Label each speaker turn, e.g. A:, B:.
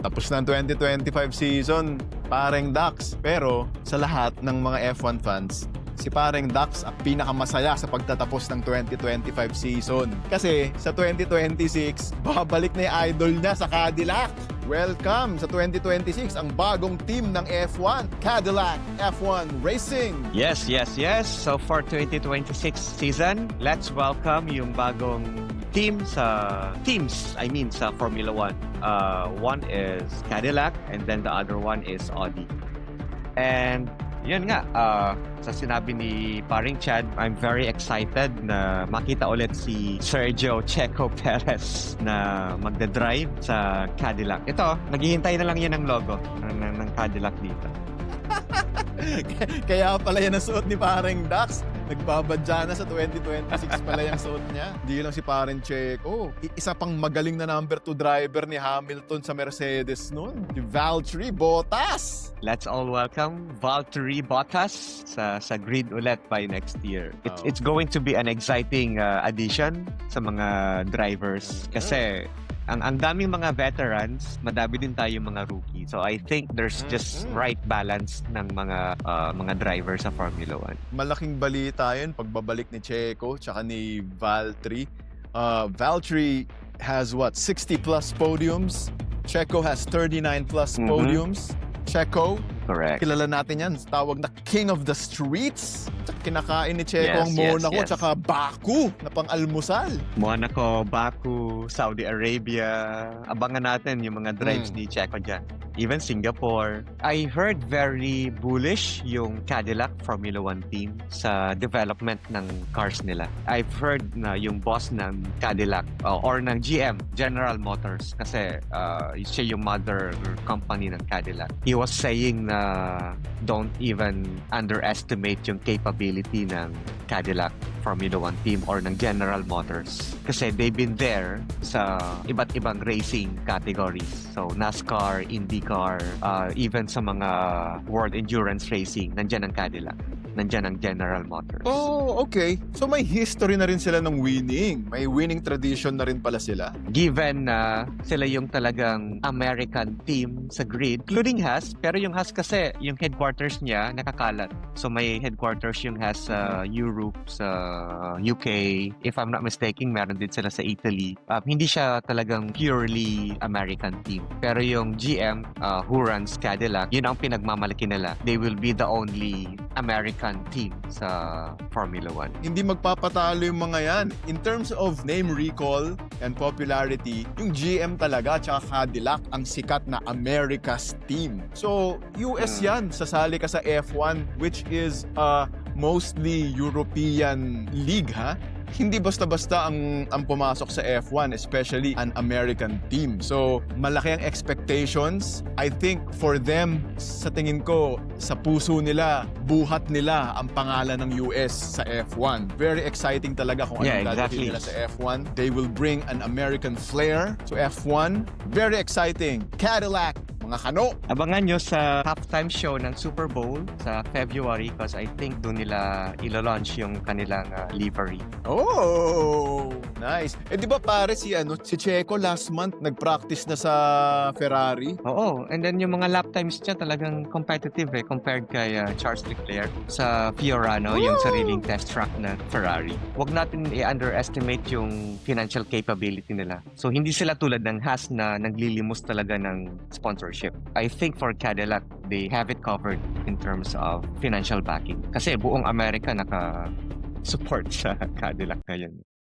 A: Tapos na ang 2025 season, Pareng Dax. Pero sa lahat ng mga F1 fans, si Pareng Dax ang pinakamasaya sa pagtatapos ng 2025 season. Kasi sa 2026, babalik na yung idol niya sa Cadillac. Welcome sa 2026, ang bagong team ng F1, Cadillac F1 Racing.
B: Yes. So for 2026 season, let's welcome yung bagong teams, sa Formula 1. One is Cadillac and then the other one is Audi. And yun nga, sa sinabi ni Paring Chad, I'm very excited na makita ulit si Sergio Checo Perez na magdadrive sa Cadillac. Ito, naghihintay na lang yan ng logo ng Cadillac dito.
A: Kaya pala yan ang suot ni Pareng Dax. Nagbabadya na sa 2026 pala yung suot niya. Hindi lang si Pareng Checo. Isa pang magaling na number 2 driver ni Hamilton sa Mercedes noon. Si Valtteri Bottas.
B: Let's all welcome Valtteri Bottas sa grid ulit by next year. It's going to be an exciting addition sa mga drivers kasi ang daming mga veterans, madami din tayong mga rookie. So I think there's just right balance ng mga drivers sa Formula 1.
A: Malaking balita yun pagbabalik ni Checo tsaka ni Valtteri. Valtteri has 60 plus podiums. Checo has 39 plus podiums. Checo,
B: correct.
A: Kilala natin yan. Tawag na King of the Streets. Kinakain ni Checo ang Monaco tsaka Baku na pang-almusal.
B: Monaco, Baku, Saudi Arabia. Abangan natin yung mga drives ni Checo dyan. Even Singapore. I heard very bullish yung Cadillac Formula 1 team sa development ng cars nila. I've heard na yung boss ng Cadillac or ng GM, General Motors, kasi siya yung mother company ng Cadillac. He was saying na don't even underestimate yung capability ng Cadillac Formula 1 team or ng General Motors. Kasi they've been there sa iba't ibang racing categories. So NASCAR, IndyCar, even sa mga World Endurance Racing, nandyan ang Cadillac. Nandyan ang General Motors.
A: Oh, okay. So may history na rin sila ng winning. May winning tradition na rin pala sila.
B: Given na sila yung talagang American team sa grid, including Haas, pero yung Haas kasi, yung headquarters niya nakakalat. So may headquarters yung Haas sa Europe, sa UK. If I'm not mistaken, meron din sila sa Italy. Hindi siya talagang purely American team. Pero yung GM, who runs Cadillac, yun ang pinagmamalaki nila. They will be the only American team sa Formula 1.
A: Hindi magpapatalo yung mga yan. In terms of name recall and popularity, yung GM talaga tsaka Cadillac ang sikat na America's team. So, US yan. Sasali ka sa F1, which is mostly European league, ha? Hindi basta-basta ang pumasok sa F1, especially an American team. So, malaki ang expectations. I think for them, sa tingin ko, sa puso nila, buhat nila ang pangalan ng US sa F1. Very exciting talaga kung anong gagawin nila sa F1. They will bring an American flair to F1. Very exciting. Cadillac, mga kano.
B: Abangan nyo sa halftime show ng Super Bowl sa February because I think doon nila ilo-launch yung kanilang livery.
A: Oh, nice. Eh di ba pare si Checo last month nag-practice na sa Ferrari?
B: Oo, and then yung mga lap times niya talagang competitive compared kay Charles Leclerc sa Fiorano, yung sariling test track na Ferrari. Huwag natin i-underestimate yung financial capability nila. So hindi sila tulad ng Haas na naglilimos talaga ng sponsorship. I think for Cadillac, they have it covered in terms of financial backing. Kasi buong Amerika naka-support sa Cadillac ngayon.